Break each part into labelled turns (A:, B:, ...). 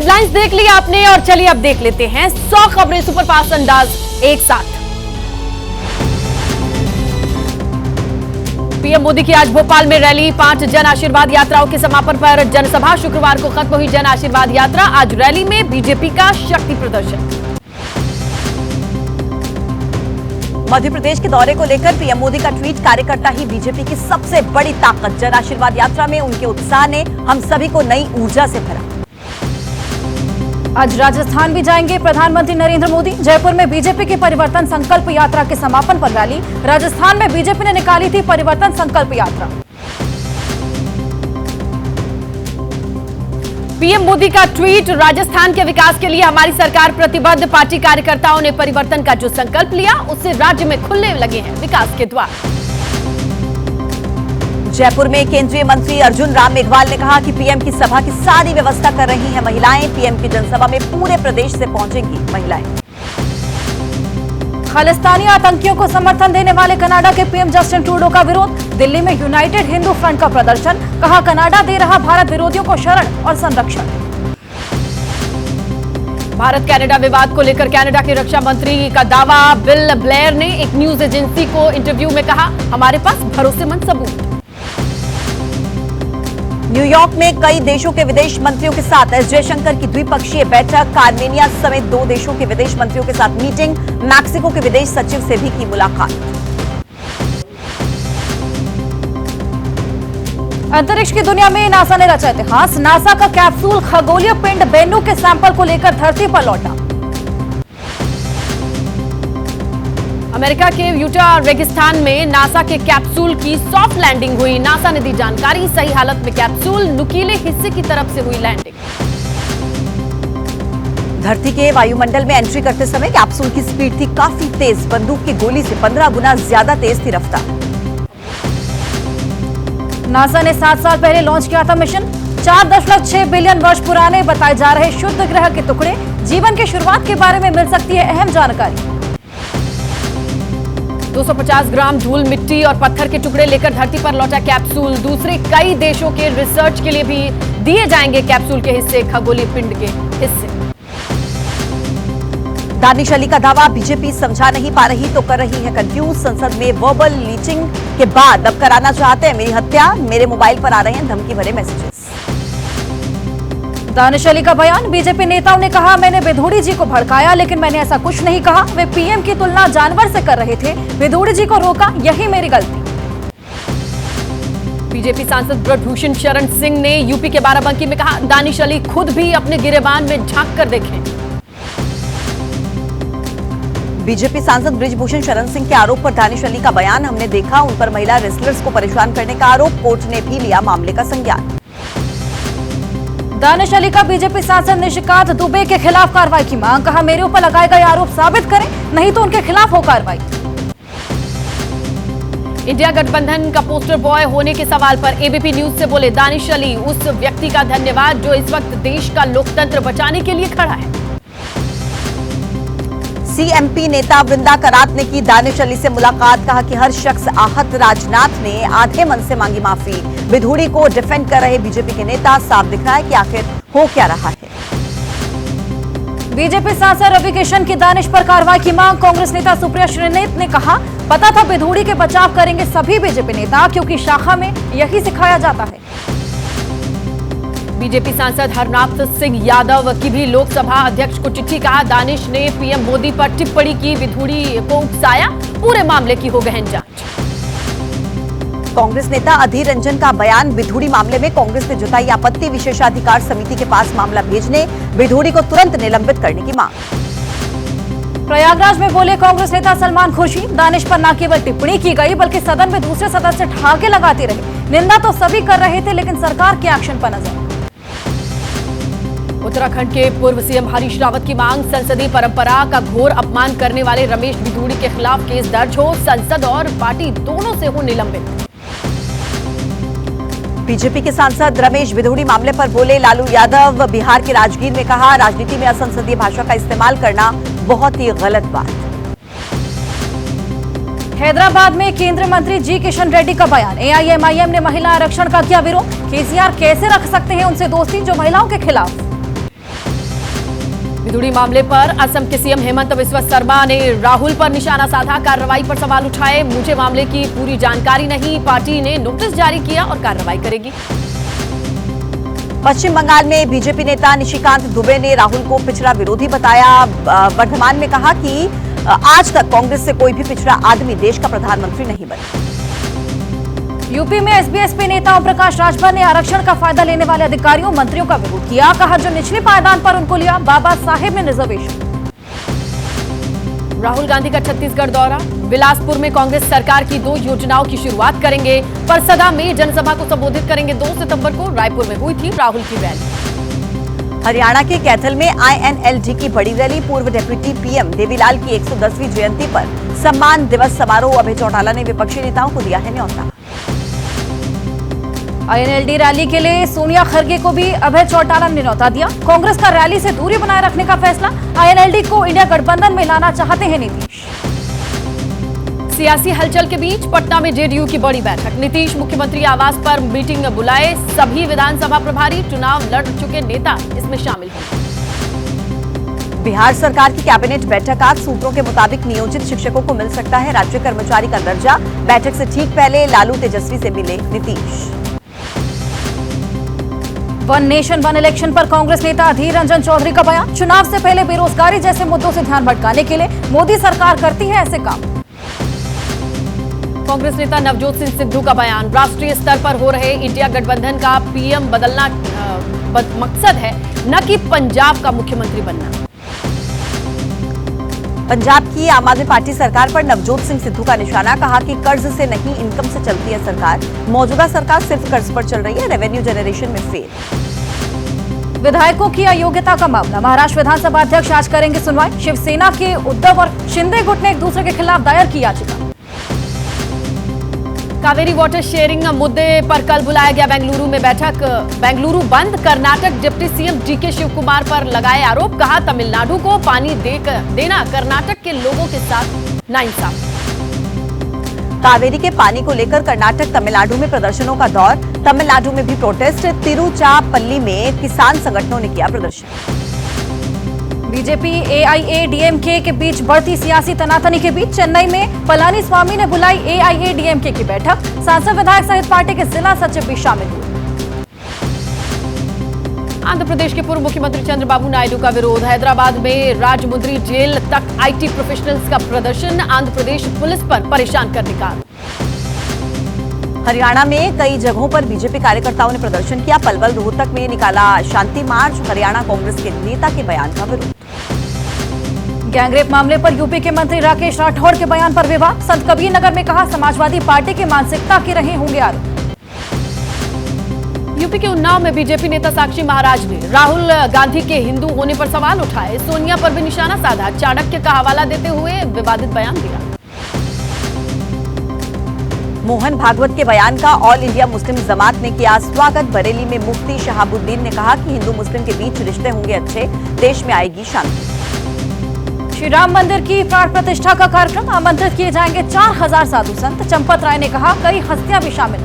A: Headlines देख ली आपने और चलिए अब देख लेते हैं 100 खबरें सुपरफास्ट अंदाज एक साथ। पीएम मोदी की आज भोपाल में रैली, 5 जन आशीर्वाद यात्राओं के समापन पर जनसभा। शुक्रवार को खत्म हुई जन आशीर्वाद यात्रा, आज रैली में बीजेपी का शक्ति प्रदर्शन।
B: मध्य प्रदेश के दौरे को लेकर पीएम मोदी का ट्वीट, कार्यकर्ता ही बीजेपी की सबसे बड़ी ताकत। जन आशीर्वाद यात्रा में उनके उत्साह ने हम सभी को नई ऊर्जा से भरा।
C: आज राजस्थान भी जाएंगे प्रधानमंत्री नरेंद्र मोदी। जयपुर में बीजेपी की परिवर्तन संकल्प यात्रा के समापन पर रैली। राजस्थान में बीजेपी ने निकाली थी परिवर्तन संकल्प यात्रा।
A: पीएम मोदी का ट्वीट, राजस्थान के विकास के लिए हमारी सरकार प्रतिबद्ध। पार्टी कार्यकर्ताओं ने परिवर्तन का जो संकल्प लिया उससे राज्य में खुलने लगे हैं विकास के द्वार।
B: जयपुर में केंद्रीय मंत्री अर्जुन राम मेघवाल ने कहा कि पीएम की सभा की सारी व्यवस्था कर रही हैं महिलाएं। पीएम की जनसभा में पूरे प्रदेश से पहुंचेंगी महिलाएं।
C: खालिस्तानी आतंकियों को समर्थन देने वाले कनाडा के पीएम जस्टिन ट्रूडो का विरोध। दिल्ली में यूनाइटेड हिंदू फ्रंट का प्रदर्शन, कहा कनाडा दे रहा भारत विरोधियों को शरण और संरक्षण।
A: भारत कनाडा विवाद को लेकर कनाडा के रक्षा मंत्री का दावा। बिल ब्लेयर ने एक न्यूज एजेंसी को इंटरव्यू में कहा, हमारे पास भरोसेमंद सबूत।
B: न्यूयॉर्क में कई देशों के विदेश मंत्रियों के साथ एस जयशंकर की द्विपक्षीय बैठक। आर्मेनिया समेत 2 देशों के विदेश मंत्रियों के साथ मीटिंग। मैक्सिको के विदेश सचिव से भी की मुलाकात।
C: अंतरिक्ष की दुनिया में नासा ने रचा इतिहास। नासा का कैप्सूल खगोलीय पिंड बेन्नू के सैंपल को लेकर धरती पर लौटा।
A: अमेरिका के यूटा रेगिस्तान में नासा के कैप्सूल की सॉफ्ट लैंडिंग हुई। नासा ने दी जानकारी, सही हालत में कैप्सूल, नुकीले हिस्से की तरफ से हुई लैंडिंग।
B: धरती के वायुमंडल में एंट्री करते समय कैप्सूल की स्पीड थी काफी तेज। बंदूक की गोली से 15 गुना ज्यादा तेज थी रफ्तार।
C: नासा ने 7 साल पहले लॉन्च किया था मिशन। 4.6 बिलियन वर्ष पुराने बताए जा रहे शुद्ध ग्रह के टुकड़े, जीवन की शुरुआत के बारे में मिल सकती है अहम जानकारी।
A: 250 ग्राम धूल, मिट्टी और पत्थर के टुकड़े लेकर धरती पर लौटा कैप्सूल। दूसरे कई देशों के रिसर्च के लिए भी दिए जाएंगे कैप्सूल के हिस्से, खगोलीय पिंड के हिस्से।
B: दानिश अली का दावा, बीजेपी समझा नहीं पा रही तो कर रही है कंफ्यूज। संसद में वर्बल लीचिंग के बाद अब कराना चाहते हैं मेरी हत्या। मेरे मोबाइल पर आ रहे हैं धमकी भरे मैसेजेस।
C: दानिश अली का बयान, बीजेपी नेताओं ने कहा मैंने विधोड़ी जी को भड़काया लेकिन मैंने ऐसा कुछ नहीं कहा। वे पीएम की तुलना जानवर से कर रहे थे, विधोड़ी जी को रोका, यही मेरी गलती।
A: बीजेपी सांसद ब्रजभूषण शरण सिंह ने यूपी के बाराबंकी में कहा, दानिश अली खुद भी अपने गिरेबान में झांक कर देखें।
B: बीजेपी सांसद ब्रजभूषण शरण सिंह के आरोप पर दानिश अली का बयान, हमने देखा उन पर महिला रेसलर्स को परेशान करने का आरोप। कोर्ट ने भी लिया मामले का संज्ञान।
C: दानिश अली का बीजेपी सांसद निशिकांत दुबे के खिलाफ कार्रवाई की मांग, कहा मेरे ऊपर लगाए गए आरोप साबित करें नहीं तो उनके खिलाफ हो कार्रवाई।
A: इंडिया गठबंधन का पोस्टर बॉय होने के सवाल पर एबीपी न्यूज से बोले दानिश अली, उस व्यक्ति का धन्यवाद जो इस वक्त देश का लोकतंत्र बचाने के लिए खड़ा है।
B: सीएमपी नेता वृंदा करात ने की दानिश अली से मुलाकात, कहा कि हर शख्स आहत। राजनाथ ने आधे मन से मांगी माफी। विधोड़ी को डिफेंड कर रहे बीजेपी के नेता, साफ दिख रहा है कि आखिर हो क्या रहा है।
C: बीजेपी सांसद रवि किशन की दानिश पर कार्रवाई की मांग। कांग्रेस नेता सुप्रिया श्रीनेत ने कहा पता था विधोड़ी के बचाव करेंगे सभी बीजेपी नेता, क्योंकि शाखा में यही सिखाया जाता है।
A: बीजेपी सांसद हरनाथ सिंह यादव की भी लोकसभा अध्यक्ष को चिट्ठी, कहा दानिश ने पीएम मोदी पर टिप्पणी की, विधोड़ी को उकसाया, पूरे मामले की हो गहन जांच।
B: कांग्रेस नेता अधीर रंजन का बयान, विधोड़ी मामले में कांग्रेस ने जताई आपत्ति, विशेषाधिकार समिति के पास मामला भेजने, विधोड़ी को तुरंत निलंबित करने की मांग।
C: प्रयागराज में बोले कांग्रेस नेता सलमान खुर्शीद, दानिश पर न केवल टिप्पणी की गई बल्कि सदन में दूसरे सदस्य ठहाके लगाते रहे। निंदा तो सभी कर रहे थे लेकिन सरकार के एक्शन पर नजर।
A: उत्तराखंड के पूर्व सीएम हरीश रावत की मांग, संसदीय परंपरा का घोर अपमान करने वाले रमेश विधोड़ी के खिलाफ केस दर्ज हो, संसद और पार्टी दोनों से हो निलंबित।
B: बीजेपी के सांसद रमेश विधोड़ी मामले पर बोले लालू यादव, बिहार के राजगीर में कहा राजनीति में असंसदीय भाषा का इस्तेमाल करना बहुत ही गलत बात।
C: हैदराबाद में केंद्रीय मंत्री जी किशन रेड्डी का बयान, एआईएमआईएम ने महिला आरक्षण का किया विरोध। केसीआर कैसे रख सकते हैं उनसे दोस्ती जो महिलाओं के खिलाफ।
A: बिधुड़ी मामले पर असम के सीएम हेमंत बिस्वा शर्मा ने राहुल पर निशाना साधा, कार्रवाई पर सवाल उठाए। मुझे मामले की पूरी जानकारी नहीं, पार्टी ने नोटिस जारी किया और कार्रवाई करेगी।
B: पश्चिम बंगाल में बीजेपी नेता निशिकांत दुबे ने राहुल को पिछड़ा विरोधी बताया। वर्धमान में कहा कि आज तक कांग्रेस से कोई भी पिछड़ा आदमी देश का प्रधानमंत्री नहीं बना।
C: यूपी में एसबीएसपी नेता ओम प्रकाश राजभर ने आरक्षण का फायदा लेने वाले अधिकारियों मंत्रियों का विरोध किया। कहा जो निचले पायदान पर उनको लिया, बाबा साहेब ने रिजर्वेशन।
A: राहुल गांधी का छत्तीसगढ़ दौरा, बिलासपुर में कांग्रेस सरकार की 2 योजनाओं की शुरुआत करेंगे। परसदा में जनसभा को संबोधित करेंगे। 2 सितंबर को रायपुर में हुई थी राहुल की रैली।
B: हरियाणा के कैथल में आईएनएलडी की बड़ी रैली, पूर्व डिप्टी पीएम देवीलाल की 110वीं जयंती पर सम्मान दिवस समारोह। अभय चौटाला ने विपक्षी नेताओं को दिया है न्योता।
C: आईएनएलडी रैली के लिए सोनिया खरगे को भी अभय चौटाला ने न्योता दिया। कांग्रेस का रैली से दूरी बनाए रखने का फैसला, आईएनएलडी को इंडिया गठबंधन में लाना चाहते हैं नीतीश।
A: सियासी हलचल के बीच पटना में जेडीयू की बड़ी बैठक, नीतीश मुख्यमंत्री आवास पर मीटिंग बुलाए। सभी विधानसभा प्रभारी, चुनाव लड़ चुके नेता इसमें शामिल हैं।
B: बिहार सरकार की कैबिनेट बैठक आज, सूत्रों के मुताबिक नियोजित शिक्षकों को मिल सकता है राज्य कर्मचारी का दर्जा। बैठक से ठीक पहले लालू तेजस्वी से मिले Nitish.
C: One nation one election पर कांग्रेस नेता अधीर रंजन चौधरी का बयान, चुनाव से पहले बेरोजगारी जैसे मुद्दों से ध्यान भटकाने के लिए मोदी सरकार करती है ऐसे काम।
A: कांग्रेस नेता नवजोत सिंह सिद्धू का बयान, राष्ट्रीय स्तर पर हो रहे इंडिया गठबंधन का पीएम बदलना मकसद है, न कि पंजाब का मुख्यमंत्री बनना।
B: पंजाब की आम आदमी पार्टी सरकार पर नवजोत सिंह सिद्धू का निशाना, कहा कि कर्ज से नहीं इनकम से चलती है सरकार। मौजूदा सरकार सिर्फ कर्ज पर चल रही है, रेवेन्यू जनरेशन में फेल।
C: विधायकों की अयोग्यता का मामला, महाराष्ट्र विधानसभा अध्यक्ष आज करेंगे सुनवाई। शिवसेना के उद्धव और शिंदे गुट ने एक दूसरे के खिलाफ दायर की याचिका।
A: कावेरी वाटर शेयरिंग मुद्दे पर कल बुलाया गया बेंगलुरु में बैठक। बेंगलुरु बंद, कर्नाटक डिप्टी सीएम डीके शिवकुमार पर लगाए आरोप, कहा तमिलनाडु को पानी देना कर्नाटक के लोगों के साथ नाइंसाफी।
B: कावेरी के पानी को लेकर कर्नाटक तमिलनाडु में प्रदर्शनों का दौर, तमिलनाडु में भी प्रोटेस्ट। तिरुचापल्ली में किसान संगठनों ने किया प्रदर्शन।
C: बीजेपी एआईएडीएमके के बीच बढ़ती सियासी तनातनी के बीच चेन्नई में पलानीस्वामी ने बुलाई एआईएडीएमके की बैठक। सांसद विधायक सहित पार्टी के जिला सचिव भी शामिल हुए।
A: आंध्र प्रदेश के पूर्व मुख्यमंत्री चंद्रबाबू नायडू का विरोध, हैदराबाद में राजमुंद्री जेल तक आईटी प्रोफेशनल्स का प्रदर्शन, आंध्र प्रदेश पुलिस पर परेशान करने का।
B: हरियाणा में कई जगहों पर बीजेपी कार्यकर्ताओं ने प्रदर्शन किया। पलवल रोहतक में निकाला शांति मार्च, हरियाणा कांग्रेस के नेता के बयान का विरोध।
C: गैंगरेप मामले पर यूपी के मंत्री राकेश राठौड़ के बयान पर विवाद, संत कबीर नगर में कहा समाजवादी पार्टी की मानसिकता के रहे होंगे आरोप।
A: यूपी के उन्नाव में बीजेपी नेता साक्षी महाराज ने राहुल गांधी के हिंदू होने पर सवाल उठाए, सोनिया पर भी निशाना साधा, चाणक्य का हवाला देते हुए विवादित बयान दिया।
B: मोहन भागवत के बयान का ऑल इंडिया मुस्लिम जमात ने किया स्वागत। बरेली में मुफ्ती शहाबुद्दीन ने कहा कि हिंदू मुस्लिम के बीच रिश्ते होंगे अच्छे, देश में आएगी शांति।
C: श्री राम मंदिर की प्राण प्रतिष्ठा का कार्यक्रम, आमंत्रित किए जाएंगे 4000 साधु संत। चंपत राय ने कहा कई हस्तियां भी शामिल।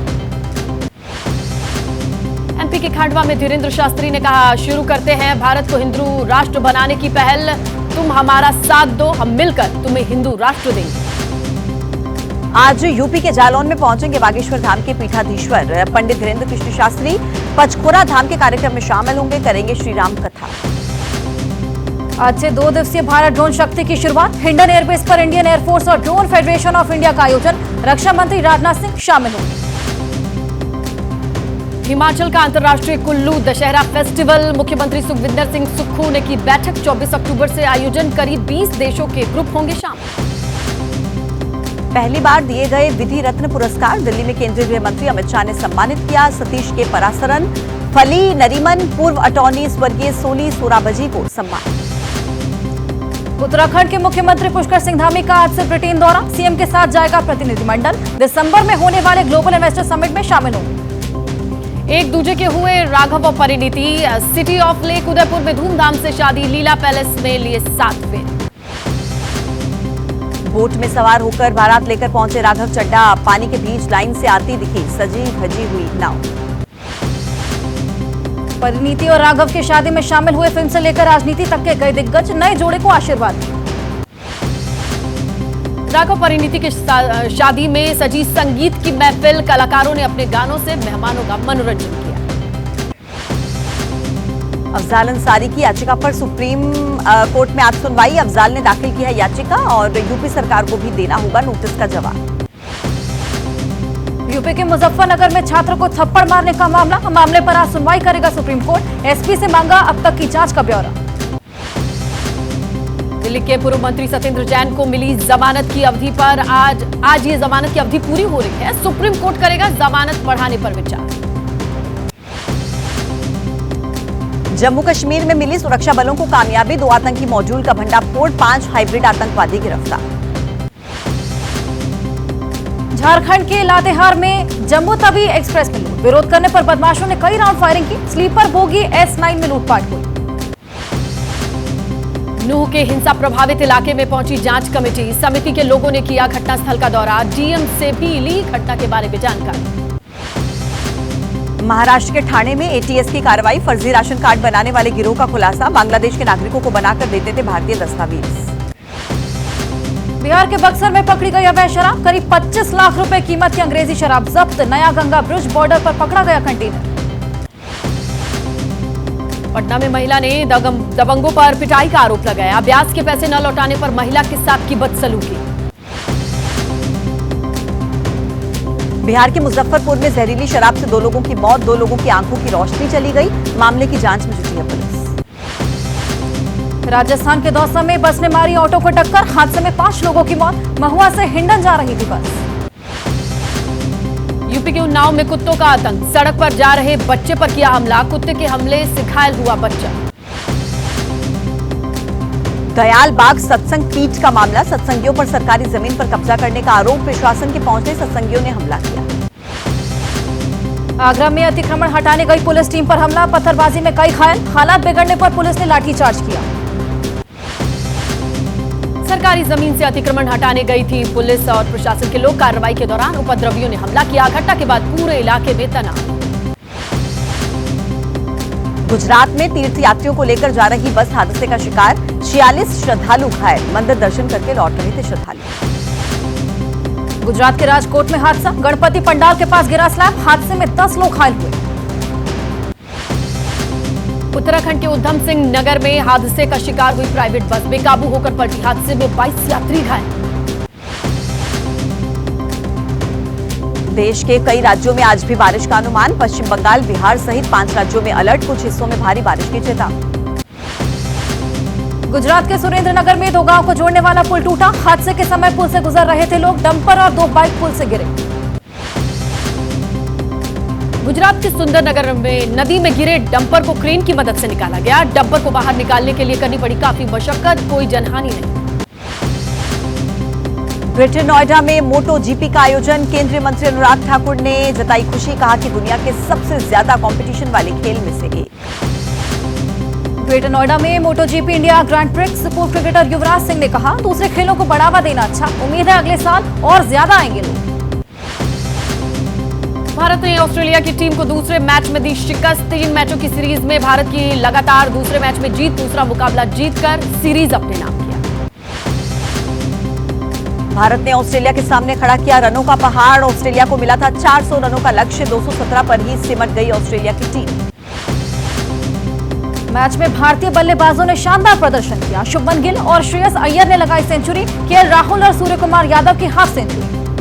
A: एमपी के खंडवा में धीरेन्द्र शास्त्री ने कहा शुरू करते हैं भारत को हिंदू राष्ट्र बनाने की पहल, तुम हमारा साथ दो, हम मिलकर तुम्हें हिंदू राष्ट्र देंगे।
B: आज यूपी के जालौन में पहुंचेंगे बागेश्वर धाम के पीठाधीश्वर पंडित धीरेन्द्र कृष्ण शास्त्री, पचखोरा धाम के कार्यक्रम में शामिल होंगे, करेंगे श्री राम कथा।
C: आज से 2 दिवसीय भारत ड्रोन शक्ति की शुरुआत, हिंडन एयरबेस पर इंडियन एयरफोर्स और ड्रोन फेडरेशन ऑफ इंडिया का आयोजन, रक्षा मंत्री राजनाथ सिंह शामिल होंगे।
A: हिमाचल का अंतर्राष्ट्रीय कुल्लू दशहरा फेस्टिवल, मुख्यमंत्री सुखविंदर सिंह सुक्खू ने की बैठक, 24 अक्टूबर से आयोजन, करीब 20 देशों के ग्रुप होंगे शामिल।
B: पहली बार दिए गए विधि रत्न पुरस्कार, दिल्ली में केंद्रीय गृह मंत्री अमित शाह ने सम्मानित किया सतीश के परासरन, फली नरीमन, पूर्व अटॉर्नी स्वर्गीय सोली सोराबजी को सम्मान।
C: उत्तराखंड के मुख्यमंत्री पुष्कर सिंह धामी का आज से ब्रिटेन दौरा, सीएम के साथ जाएगा प्रतिनिधिमंडल, दिसंबर में होने वाले ग्लोबल इन्वेस्टर समिट में शामिल होंगे।
A: एक दूजे के हुए राघव और Parineeti, city of lake Udaipur में धूमधाम से शादी, लीला पैलेस में लिए 7 फेरे।
B: बोट में सवार होकर बारात लेकर पहुंचे राघव चड्ढा, पानी के बीच लाइन से आती दिखी सजी धजी हुई नाव।
C: परिणीति और राघव की शादी में शामिल हुए फिल्म से लेकर राजनीति तक के कई दिग्गज नए जोड़े को आशीर्वाद दिए।
A: राघव परिणीति की शादी में सजी संगीत की महफिल, कलाकारों ने अपने गानों से मेहमानों का मनोरंजन किया।
B: अफजाल अंसारी की याचिका पर सुप्रीम कोर्ट में आज सुनवाई। अफजाल ने दाखिल की है याचिका और यूपी सरकार को भी देना होगा नोटिस का जवाब।
C: यूपी के मुजफ्फरनगर में छात्र को थप्पड़ मारने का मामले पर आज सुनवाई करेगा सुप्रीम कोर्ट। एसपी से मांगा अब तक की जांच का ब्यौरा।
A: दिल्ली के पूर्व मंत्री सत्येंद्र जैन को मिली जमानत की अवधि पर आज ये जमानत की अवधि पूरी हो रही है। सुप्रीम कोर्ट करेगा जमानत बढ़ाने पर विचार।
B: जम्मू कश्मीर में मिली सुरक्षा बलों को कामयाबी, 2 आतंकी मॉड्यूल का भंडाफोड़, 5 हाइब्रिड आतंकवादी गिरफ्तार।
C: झारखंड के लातेहार में जम्मू तवी एक्सप्रेस में लूट, विरोध करने पर बदमाशों ने कई राउंड फायरिंग की। स्लीपर बोगी S9 में लूटपाट हुई।
A: नूह के हिंसा प्रभावित इलाके में पहुंची जांच कमेटी, समिति के लोगों ने किया घटनास्थल का दौरा। डीएम से भी ली घटना के बारे में जानकारी।
B: महाराष्ट्र के ठाणे में एटीएस की कार्रवाई, फर्जी राशन कार्ड बनाने वाले गिरोह का खुलासा। बांग्लादेश के नागरिकों को बनाकर देते थे भारतीय दस्तावेज।
C: बिहार के बक्सर में पकड़ी गई अवैध शराब, करीब 25 लाख रुपए कीमत की अंग्रेजी शराब जब्त। नया गंगा ब्रिज बॉर्डर पर पकड़ा गया कंटेनर।
A: पटना में महिला ने दबंगों पर पिटाई का आरोप लगाया। ब्याज के पैसे न लौटाने पर महिला के साथ की बदसलूकी।
B: बिहार के मुजफ्फरपुर में जहरीली शराब से 2 लोगों की मौत, 2 लोगों की आंखों की रोशनी चली गई। मामले की जांच में जुटी है पुलिस।
C: राजस्थान के दौसा में बस ने मारी ऑटो को टक्कर, हादसे में 5 लोगों की मौत। महुआ से हिंडन जा रही थी बस।
A: यूपी के उन्नाव में कुत्तों का आतंक, सड़क पर जा रहे बच्चे पर किया हमला। कुत्ते के हमले से घायल हुआ बच्चा।
B: दयाल बाग सत्संग पीठ का मामला, सत्संगियों पर सरकारी जमीन पर कब्जा करने का आरोप। प्रशासन के पहुंचने सत्संगियों ने हमला किया।
C: आगरा में अतिक्रमण हटाने गई पुलिस टीम पर हमला, पत्थरबाजी में कई घायल। हालात बिगड़ने पर पुलिस ने लाठीचार्ज किया।
A: सरकारी जमीन से अतिक्रमण हटाने गई थी पुलिस और प्रशासन के लोग। कार्रवाई के दौरान उपद्रवियों ने हमला किया। घटना के बाद पूरे इलाके में तनाव।
B: गुजरात में तीर्थयात्रियों को लेकर जा रही बस हादसे का शिकार, 46 श्रद्धालु घायल। मंदिर दर्शन करके लौट रहे थे श्रद्धालु।
C: गुजरात के राजकोट में हादसा, गणपति पंडाल के पास गिरा स्लैब, हादसे में 10 लोग घायल हुए।
A: उत्तराखंड के उधम सिंह नगर में हादसे का शिकार हुई प्राइवेट बस, बेकाबू होकर पलटी। हादसे में 22 यात्री घायल। देश के कई राज्यों में आज भी बारिश का अनुमान। पश्चिम बंगाल, बिहार सहित 5 राज्यों में अलर्ट, कुछ हिस्सों में भारी बारिश की चेतावनी।
C: गुजरात के सुरेंद्रनगर में 2 गांव को जोड़ने वाला पुल टूटा। हादसे के समय पुल से गुजर रहे थे लोग, डंपर और 2 बाइक पुल से गिरे।
A: गुजरात के सुंदरनगर में नदी में गिरे डंपर को क्रेन की मदद से निकाला गया। डंपर को बाहर निकालने के लिए करनी पड़ी काफी मशक्कत, कोई जनहानि नहीं।
B: ग्रेटर नोएडा में मोटो जीपी का आयोजन, केंद्रीय मंत्री अनुराग ठाकुर ने जताई खुशी, कहा कि दुनिया के सबसे ज्यादा कंपटीशन वाले खेल में से एक।
C: ग्रेटर नोएडा में मोटो जीपी इंडिया ग्रैंड प्रिक्स, पूर्व क्रिकेटर युवराज सिंह ने कहा दूसरे खेलों को बढ़ावा देना अच्छा, उम्मीद है अगले साल और ज्यादा आएंगे लोग।
A: भारत ने ऑस्ट्रेलिया की टीम को दूसरे मैच में दी शिकस्त। 3 मैचों की सीरीज में भारत की लगातार दूसरे मैच में जीत, दूसरा मुकाबला जीतकर सीरीज अपने नाम किया।
B: भारत ने ऑस्ट्रेलिया के सामने खड़ा किया रनों का पहाड़। ऑस्ट्रेलिया को मिला था 400 रनों का लक्ष्य, 217 पर ही सिमट गई ऑस्ट्रेलिया की टीम।
C: मैच में भारतीय बल्लेबाजों ने शानदार प्रदर्शन किया। शुभमन गिल और श्रेयस अय्यर ने लगाई सेंचुरी, केएल राहुल और सूर्य कुमार यादव की हाफ सेंचुरी।